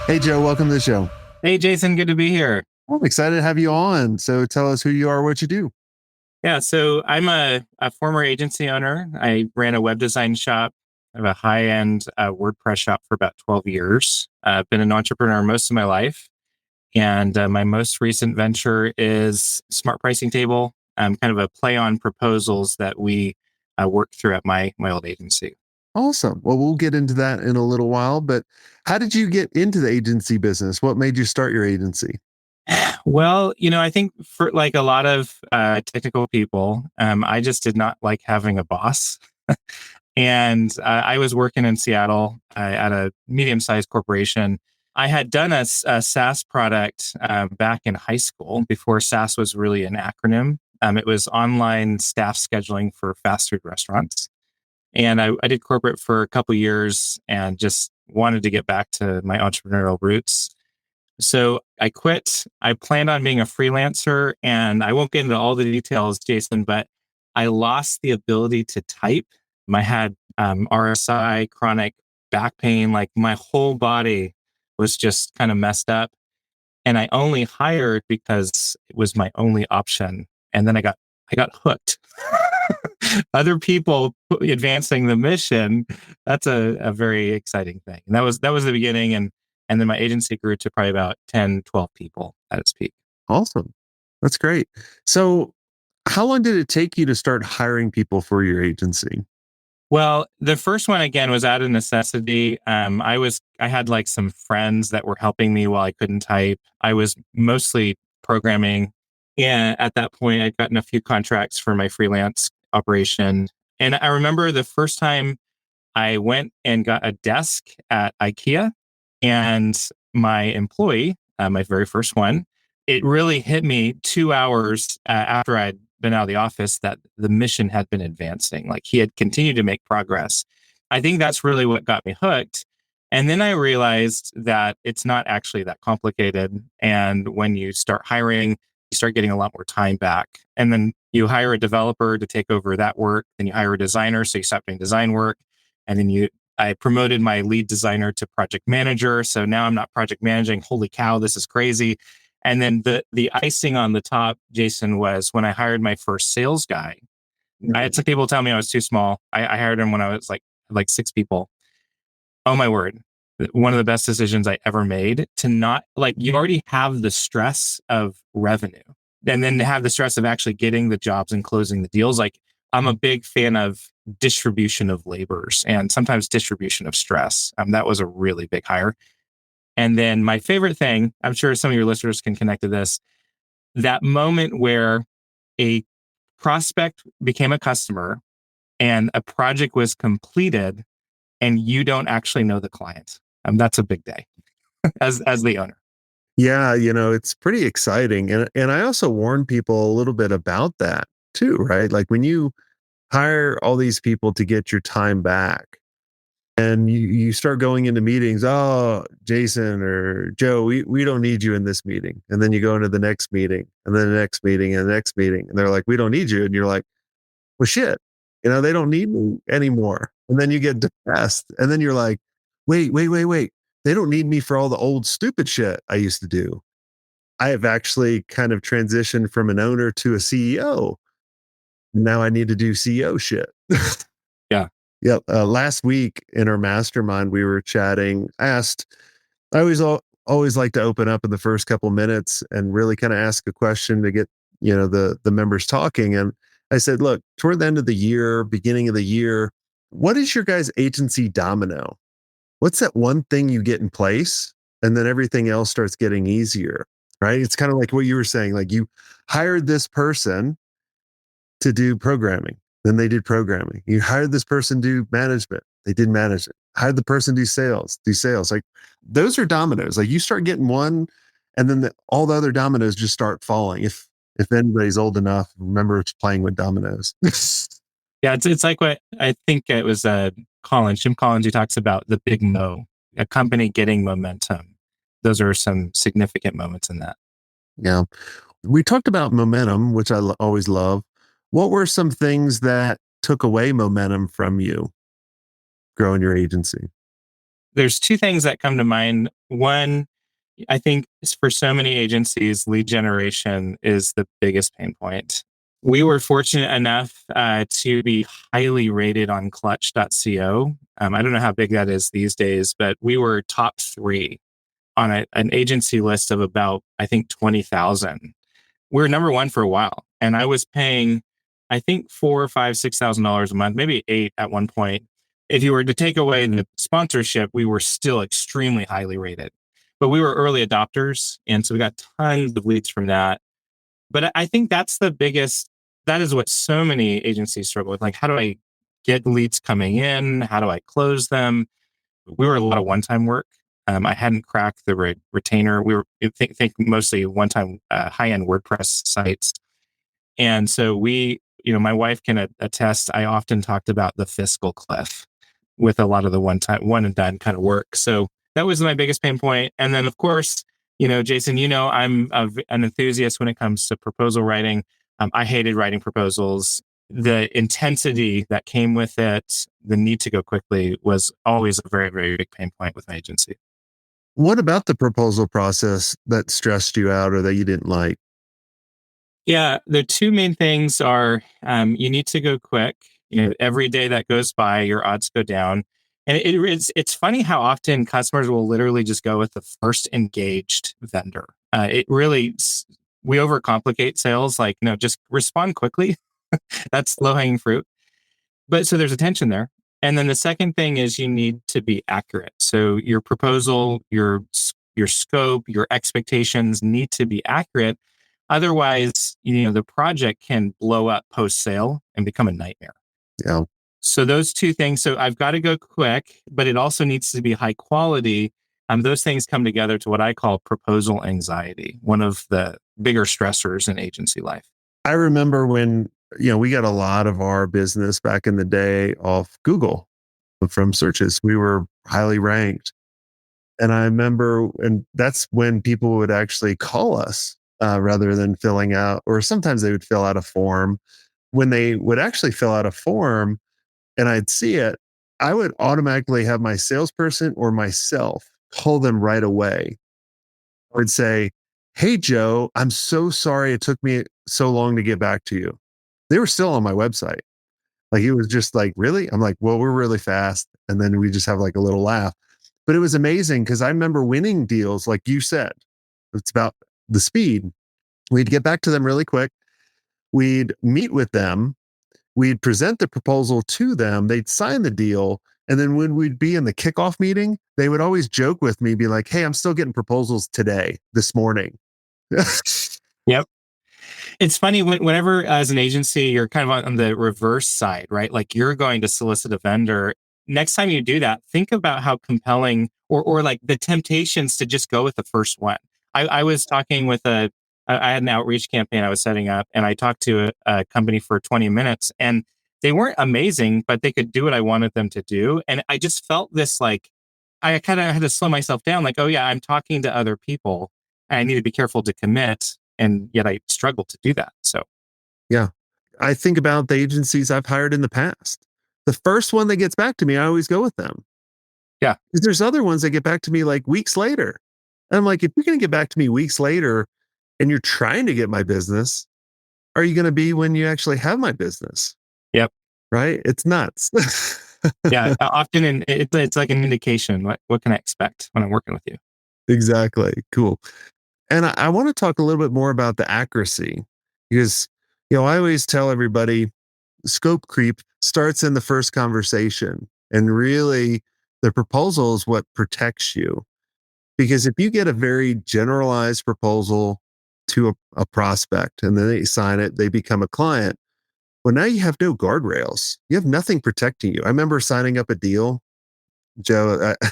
Hey, Joe, welcome to the show. Hey, Jason, good to be here. I'm excited to have you on. So tell us who you are, what you do. Yeah, so I'm a former agency owner. I ran a web design shop. I have a high-end WordPress shop for about 12 years. I've been an entrepreneur most of my life. And my most recent venture is Smart Pricing Table, kind of a play on proposals that we work through at my old agency. Awesome. Well, we'll get into that in a little while, but how did you get into the agency business? What made you start your agency? Well, I think for like a lot of technical people, I just did not like having a boss. And I was working in Seattle at a medium sized corporation. I had done a SaaS product back in high school before SaaS was really an acronym. It was online staff scheduling for fast food restaurants. And I did corporate for a couple years and just wanted to get back to my entrepreneurial roots. So I quit. I planned on being a freelancer, and I won't get into all the details, Jason, but I lost the ability to type. I had RSI, chronic back pain, like my whole body was just kind of messed up. And I only hired because it was my only option. And then I got hooked. Other people advancing the mission, that's a very exciting thing. And that was the beginning. And then my agency grew to probably about 10, 12 people at its peak. Awesome. That's great. So, how long did it take you to start hiring people for your agency? Well, the first one again was out of necessity. I had like some friends that were helping me while I couldn't type. I was mostly programming. And at that point, I'd gotten a few contracts for my freelance operation. And I remember the first time I went and got a desk at IKEA, and my employee, my very first one, it really hit me 2 hours after I'd been out of the office that the mission had been advancing. Like he had continued to make progress. I think that's really what got me hooked. And then I realized that it's not actually that complicated. And when you start hiring, you start getting a lot more time back. And then you hire a developer to take over that work. Then you hire a designer. So you stop doing design work. And then I promoted my lead designer to project manager. So now I'm not project managing. Holy cow, this is crazy. And then the icing on the top, Jason, was when I hired my first sales guy. I had some people tell me I was too small. I hired him when I was like six people. Oh my word. One of the best decisions I ever made to not like you already have the stress of revenue and then to have the stress of actually getting the jobs and closing the deals. Like I'm a big fan of distribution of labors and sometimes distribution of stress. That was a really big hire. And then my favorite thing, I'm sure some of your listeners can connect to this, that moment where a prospect became a customer and a project was completed and you don't actually know the client. That's a big day as the owner. Yeah, it's pretty exciting. And I also warn people a little bit about that too, right? Like when you hire all these people to get your time back, and you start going into meetings, oh, Jason or Joe, we don't need you in this meeting. And then you go into the next meeting and then the next meeting and the next meeting. And they're like, we don't need you. And you're like, well, shit, they don't need me anymore. And then you get depressed. And then you're like, wait. They don't need me for all the old stupid shit I used to do. I have actually kind of transitioned from an owner to a CEO. Now I need to do CEO shit. Yeah. Yep. Last week in our mastermind, we were chatting. I always like to open up in the first couple minutes and really kind of ask a question to get the members talking. And I said, look, toward the end of the year, beginning of the year, what is your guys' agency domino? What's that one thing you get in place, and then everything else starts getting easier, right? It's kind of like what you were saying. Like you hired this person to do programming. Then they did programming. You hired this person to do management. They did management. Hired the person to do sales. Like those are dominoes. Like you start getting one, and then all the other dominoes just start falling. If anybody's old enough, remember playing with dominoes. Yeah. It's like what I think it was Jim Collins, who talks about the big mo, a company getting momentum. Those are some significant moments in that. Yeah. We talked about momentum, which I always love. What were some things that took away momentum from you growing your agency? there's two things that come to mind. One, I think for so many agencies, lead generation is the biggest pain point. We were fortunate enough to be highly rated on clutch.co. I don't know how big that is these days, but we were top three on an agency list of about, I think, 20,000. We were number one for a while. And I was paying, I think, $4, $5, $6,000 a month, maybe eight at one point. If you were to take away the sponsorship, we were still extremely highly rated. But we were early adopters. And so we got tons of leads from that. But I think that's the biggest, that is what so many agencies struggle with. Like, how do I get leads coming in? How do I close them? We were a lot of one-time work. I hadn't cracked the retainer. We were think mostly one-time high-end WordPress sites, and so my wife can attest. I often talked about the fiscal cliff with a lot of the one and done kind of work. So that was my biggest pain point. And then, of course, Jason, I'm an enthusiast when it comes to proposal writing. I hated writing proposals. The intensity that came with it, the need to go quickly was always a very, very big pain point with my agency. What about the proposal process that stressed you out or that you didn't like? Yeah, the two main things are you need to go quick. Every day that goes by, your odds go down. And it's funny how often customers will literally just go with the first engaged vendor. We overcomplicate sales. Like, no, just respond quickly. That's low hanging fruit. But so there's a tension there. And then the second thing is you need to be accurate. So your proposal, your scope, your expectations need to be accurate. Otherwise, the project can blow up post sale and become a nightmare. Yeah. So those two things. So I've got to go quick, but it also needs to be high quality. Those things come together to what I call proposal anxiety, one of the bigger stressors in agency life. I remember when, we got a lot of our business back in the day off Google from searches. We were highly ranked. And I remember, and that's when people would actually call us rather than filling out, or sometimes they would fill out a form. When they would actually fill out a form and I'd see it, I would automatically have my salesperson or myself call them right away. I would say, "Hey, Joe, I'm so sorry it took me so long to get back to you." They were still on my website. Like, it was just like, "Really?" I'm like, "Well, we're really fast." And then we just have like a little laugh. But it was amazing because I remember winning deals, like you said. It's about the speed. We'd get back to them really quick. We'd meet with them. We'd present the proposal to them. They'd sign the deal. And then when we'd be in the kickoff meeting, they would always joke with me, be like, "Hey, I'm still getting proposals today, this morning." Yep. It's funny whenever, as an agency, you're kind of on the reverse side, right? Like, you're going to solicit a vendor. Next time you do that, think about how compelling or like the temptations to just go with the first one. I was talking with I had an outreach campaign I was setting up, and I talked to a company for 20 minutes, and they weren't amazing, but they could do what I wanted them to do. And I just felt this, like, I kind of had to slow myself down, like, oh yeah, I'm talking to other people. I need to be careful to commit, and yet I struggle to do that. So Yeah. I think about the agencies I've hired in the past. The first one that gets back to me, I always go with them. yeah, 'Cause there's other ones that get back to me like weeks later. And I'm like, if you're going to get back to me weeks later and you're trying to get my business, are you going to be when you actually have my business? yep, Right? It's nuts. yeah. Often, it's like an indication. What can I expect when I'm working with you? Exactly. Cool. And I want to talk a little bit more about the accuracy because, I always tell everybody scope creep starts in the first conversation. And really, the proposal is what protects you. Because if you get a very generalized proposal to a prospect and then they sign it, they become a client. Well, now you have no guardrails. You have nothing protecting you. I remember signing up a deal, Joe. I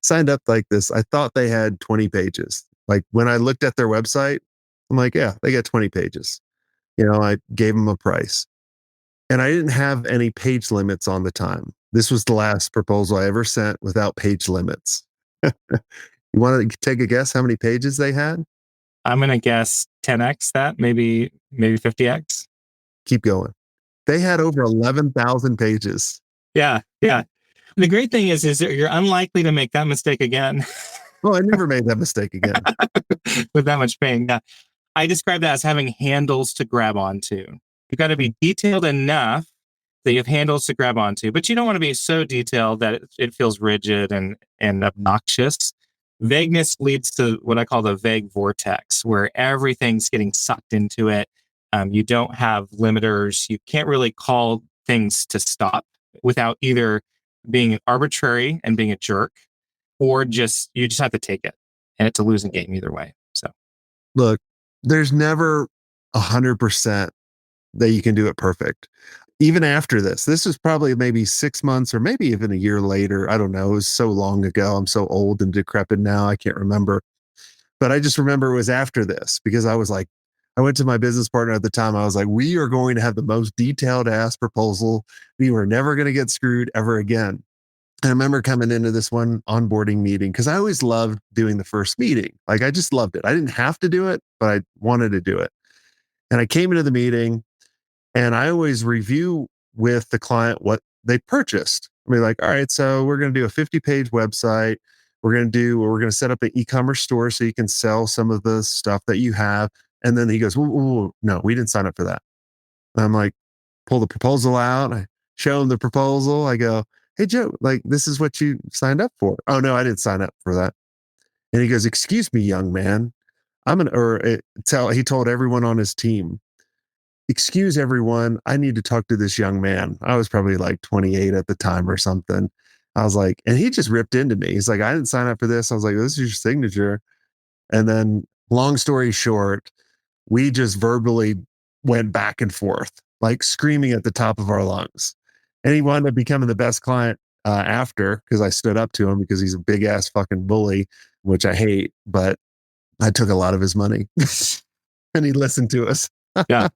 signed up like this. I thought they had 20 pages. Like, when I looked at their website, I'm like, yeah, they got 20 pages. I gave them a price and I didn't have any page limits on the time. This was the last proposal I ever sent without page limits. You want to take a guess how many pages they had? I'm gonna guess 10x that, maybe 50x. Keep going. They had over 11,000 pages. Yeah, yeah. The great thing is that you're unlikely to make that mistake again Well, I never made that mistake again. with that much pain. Yeah. I describe that as having handles to grab onto. You've got to be detailed enough that you have handles to grab onto, but you don't want to be so detailed that it feels rigid and obnoxious. Vagueness leads to what I call the vague vortex, where everything's getting sucked into it. You don't have limiters. You can't really call things to stop without either being arbitrary and being a jerk, or just you just have to take it, and it's a losing game either way. So Look, there's never 100% that you can do it perfect. Even after this is probably maybe 6 months or maybe even a year later. I don't know. It was so long ago. I'm so old and decrepit now. I can't remember. But I just remember it was after this because I was like, I went to my business partner at the time. I was like, we are going to have the most detailed ass proposal. We were never going to get screwed ever again. And I remember coming into this one onboarding meeting because I always loved doing the first meeting. Like I just loved it. I didn't have to do it, but I wanted to do it. And I came into the meeting and I always review with the client what they purchased. I mean, like, all right, so we're going to do a 50-page website. We're going to set up an e-commerce store so you can sell some of the stuff that you have. And then he goes, "Ooh, no, we didn't sign up for that." And I'm like, pull the proposal out. I show him the proposal. I go, "Hey, Joe, like, this is what you signed up for." "Oh, no, I didn't sign up for that." And he goes, "Excuse me, young man. He told everyone on his team, excuse everyone. I need to talk to this young man." I was probably like 28 at the time or something. I was like, and he just ripped into me. He's like, "I didn't sign up for this." I was like, "This is your signature." And then, long story short, we just verbally went back and forth, like screaming at the top of our lungs. And he wound up becoming the best client after because I stood up to him because he's a big ass fucking bully, which I hate. But I took a lot of his money and he listened to us. yeah,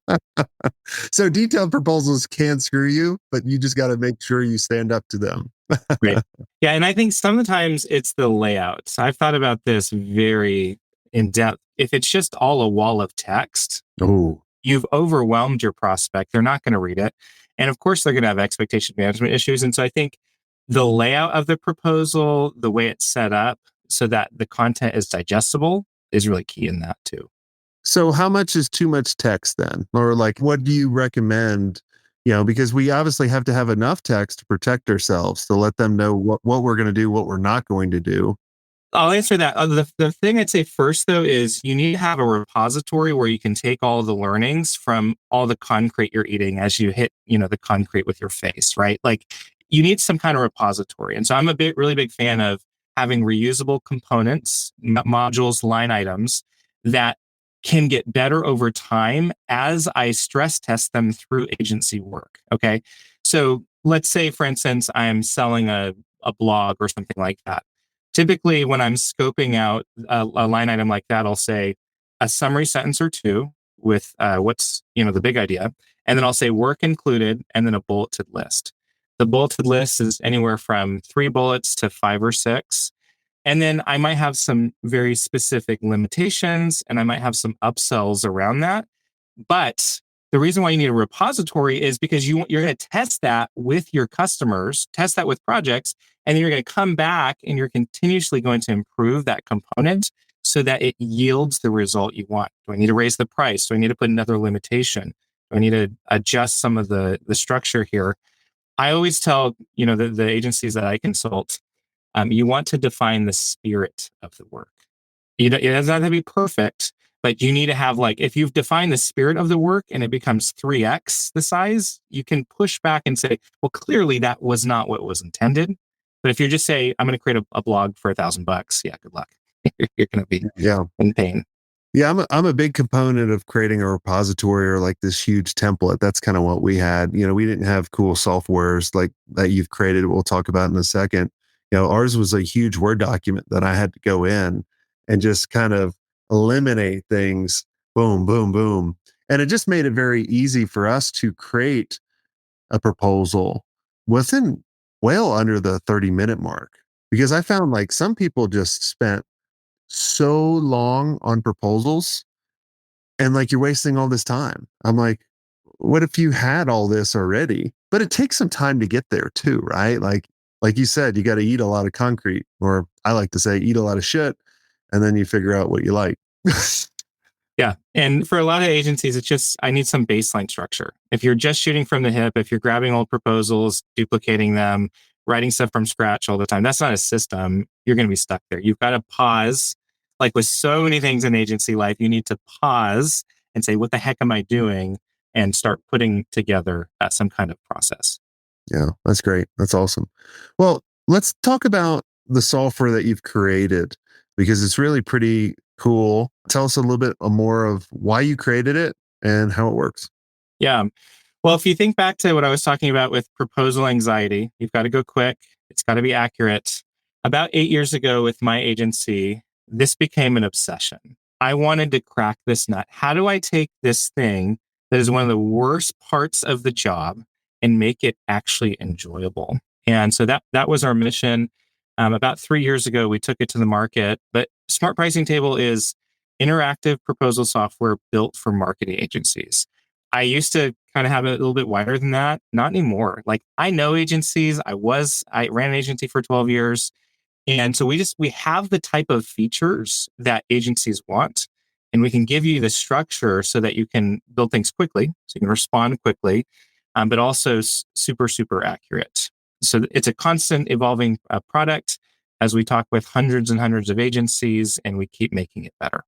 So detailed proposals can screw you, but you just got to make sure you stand up to them. great. Yeah, and I think sometimes it's the layouts. I've thought about this very in depth. If it's just all a wall of text, Oh, you've overwhelmed your prospect. They're not going to read it. And of course, they're going to have expectation management issues. And so I think the layout of the proposal, the way it's set up so that the content is digestible is really key in that too. so how much is too much text then? Or like, what do you recommend? Because we obviously have to have enough text to protect ourselves, to let them know what we're going to do, what we're not going to do. I'll answer that. The thing I'd say first, though, is you need to have a repository where you can take all the learnings from all the concrete you're eating as you hit, the concrete with your face, right? Like you need some kind of repository. And so I'm really big fan of having reusable components, modules, line items that can get better over time as I stress test them through agency work. Okay. So let's say, for instance, I'm selling a blog or something like that. Typically, when I'm scoping out a line item like that, I'll say a summary sentence or two with what's the big idea, and then I'll say work included, and then a bulleted list. The bulleted list is anywhere from 3 bullets to 5 or 6, and then I might have some very specific limitations, and I might have some upsells around that. But the reason why you need a repository is because you're going to test that with your customers, test that with projects, and then you're going to come back and you're continuously going to improve that component so that it yields the result you want. Do I need to raise the price? Do I need to put another limitation? Do I need to adjust some of the structure here? I always tell the agencies that I consult, you want to define the spirit of the work. It doesn't have to be perfect, but you need to have, like, if you've defined the spirit of the work and it becomes 3x the size, you can push back and say, well, clearly that was not what was intended. But if you just say, I'm going to create a blog for $1,000, yeah, good luck. You're going to be Yeah. in pain. Yeah, I'm a big component of creating a repository or like this huge template. That's kind of what we had. We didn't have cool softwares like that you've created. We'll talk about in a second. Ours was a huge Word document that I had to go in and just kind of eliminate things. Boom, boom, boom. And it just made it very easy for us to create a proposal within well under the 30-minute mark. Because I found like some people just spent so long on proposals and like you're wasting all this time. I'm like, what if you had all this already? But it takes some time to get there too, right? Like like you said, you got to eat a lot of concrete, or I like to say, eat a lot of shit, and then you figure out what you like. Yeah. And for a lot of agencies, it's just, I need some baseline structure. If you're just shooting from the hip, if you're grabbing old proposals, duplicating them, writing stuff from scratch all the time, that's not a system. You're going to be stuck there. You've got to pause. Like with so many things in agency life, you need to pause and say, what the heck am I doing? And start putting together some kind of process. Yeah, that's great. That's awesome. Well, let's talk about the software that you've created because it's really pretty cool. Tell us a little bit more of why you created it and how it works. Yeah. Well, if you think back to what I was talking about with proposal anxiety, you've got to go quick. It's got to be accurate. About 8 years ago with my agency, this became an obsession. I wanted to crack this nut. How do I take this thing that is one of the worst parts of the job and make it actually enjoyable? And so that was our mission. About 3 years ago, we took it to the market. But Smart Pricing Table is interactive proposal software built for marketing agencies. I used to kind of have it a little bit wider than that. Not anymore. Like I know agencies. I ran an agency for 12 years. And so we have the type of features that agencies want. And we can give you the structure so that you can build things quickly, so you can respond quickly, but also super, super accurate. So it's a constant evolving product as we talk with hundreds and hundreds of agencies and we keep making it better.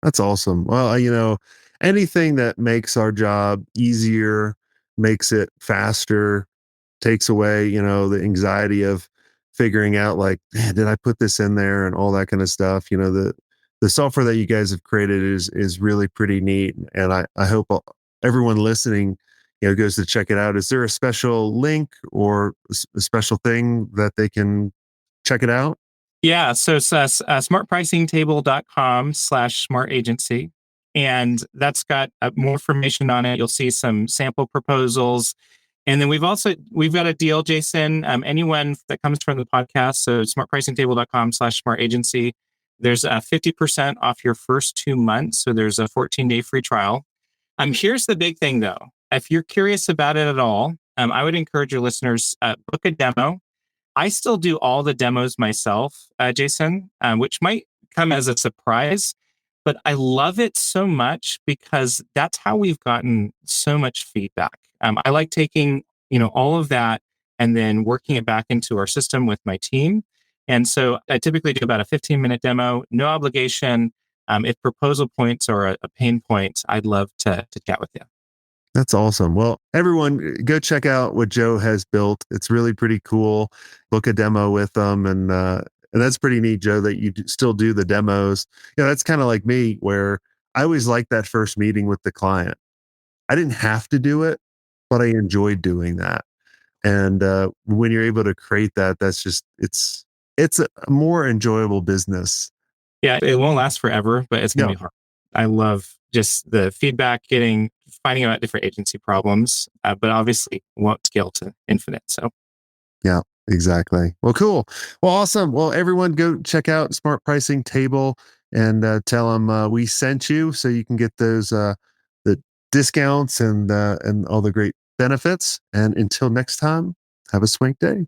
That's awesome. Well, anything that makes our job easier, makes it faster, takes away, the anxiety of figuring out like, man, did I put this in there and all that kind of stuff. The software that you guys have created is really pretty neat. And I hope everyone listening, goes to check it out. Is there a special link or a special thing that they can check it out? Yeah. So it's smartpricingtable.com/smart agency. And that's got more information on it. You'll see some sample proposals. And then we've got a deal, Jason. Anyone that comes from the podcast, so smartpricingtable.com/smart agency, there's a 50% off your first 2 months. So there's a 14-day free trial. Here's the big thing though. If you're curious about it at all, I would encourage your listeners, book a demo. I still do all the demos myself, Jason, which might come as a surprise, but I love it so much because that's how we've gotten so much feedback. I like taking, all of that and then working it back into our system with my team. And so I typically do about a 15-minute demo, no obligation. If proposal points are a pain point, I'd love to chat with you. That's awesome. Well, everyone, go check out what Joe has built. It's really pretty cool. Book a demo with them, and that's pretty neat, Joe, that you still do the demos. That's kind of like me, where I always like that first meeting with the client. I didn't have to do it, but I enjoyed doing that. And when you're able to create that, that's just it's a more enjoyable business. Yeah, it won't last forever, but it's going Yeah, to be hard. I love just the feedback, finding out different agency problems, but obviously won't scale to infinite. So, yeah, exactly. Well, cool. Well, awesome. Well, everyone go check out Smart Pricing Table and tell them we sent you so you can get those the discounts and all the great benefits. And until next time, have a swank day.